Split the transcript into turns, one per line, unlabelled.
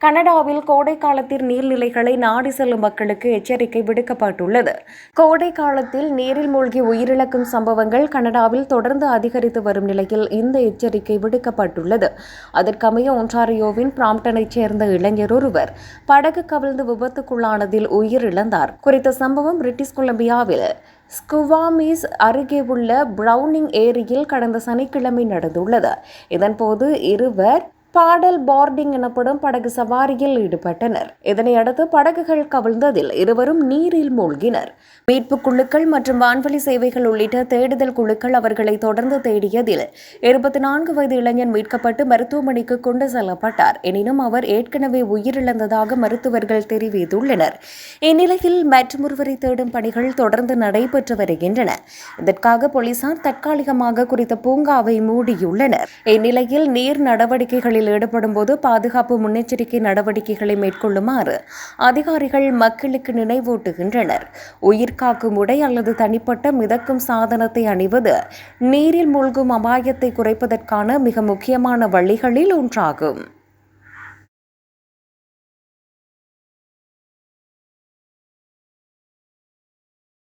கனடாவில் கோடை காலத்தில் நீர்நிலைகளை நாடி செல்லும் மக்களுக்கு எச்சரிக்கை விடுக்கப்பட்டுள்ளது. கோடை காலத்தில் நீரில் மூழ்கி உயிரிழக்கும் சம்பவங்கள் கனடாவில் தொடர்ந்து அதிகரித்து வரும் நிலையில் இந்த எச்சரிக்கை விடுக்கப்பட்டுள்ளது. அதற்கமைய ஒன்டாரியோவின் பிராம்ப்டனைச் சேர்ந்த இளைஞர் ஒருவர் படகு கவிழ்ந்து விபத்துக்குள்ளானதில் உயிரிழந்தார். குறித்த சம்பவம் பிரிட்டிஷ் கொலம்பியாவில் ஸ்குவாமீஸ் அருகே உள்ள பிரவுனிங் ஏரியில் கடந்த சனிக்கிழமை நடந்துள்ளது. இதன்போது இருவர் பாடல் போர்டிங் எனப்படும் படகு சவாரியில் ஈடுபட்டனர். இதனையடுத்து படகுகள் கவிழ்ந்ததில் இருவரும் நீரில் மூழ்கினர். மீட்புக் குழுக்கள் மற்றும் வான்வழி சேவைகள் உள்ளிட்ட தேடுதல் குழுக்கள் அவர்களை தொடர்ந்து தேடியதில் 24 வயது இளைஞன் மீட்கப்பட்டு மருத்துவமனைக்கு கொண்டு செல்லப்பட்டார். எனினும் அவர் ஏற்கனவே உயிரிழந்ததாக மருத்துவர்கள் தெரிவித்துள்ளனர். இந்நிலையில் மற்றொருவரை தேடும் பணிகள் தொடர்ந்து நடைபெற்று வருகின்றன. இதற்காக போலீசார் தற்காலிகமாக குறித்த பூங்காவை மூடியுள்ளனர். இந்நிலையில் நீர் நடவடிக்கைகளில் ஈடுபடும் போது பாதுகாப்பு முன்னெச்சரிக்கை நடவடிக்கைகளை மேற்கொள்ளுமாறு அதிகாரிகள் மக்களுக்கு நினைவூட்டுகின்றனர். உயிர்காக்கும் உடை அல்லது தனிப்பட்ட மிதக்கும் சாதனத்தை அணிவது நீரில் மூழ்கும் அபாயத்தை குறைப்பதற்கான மிக முக்கியமான வழிகளில் ஒன்றாகும்.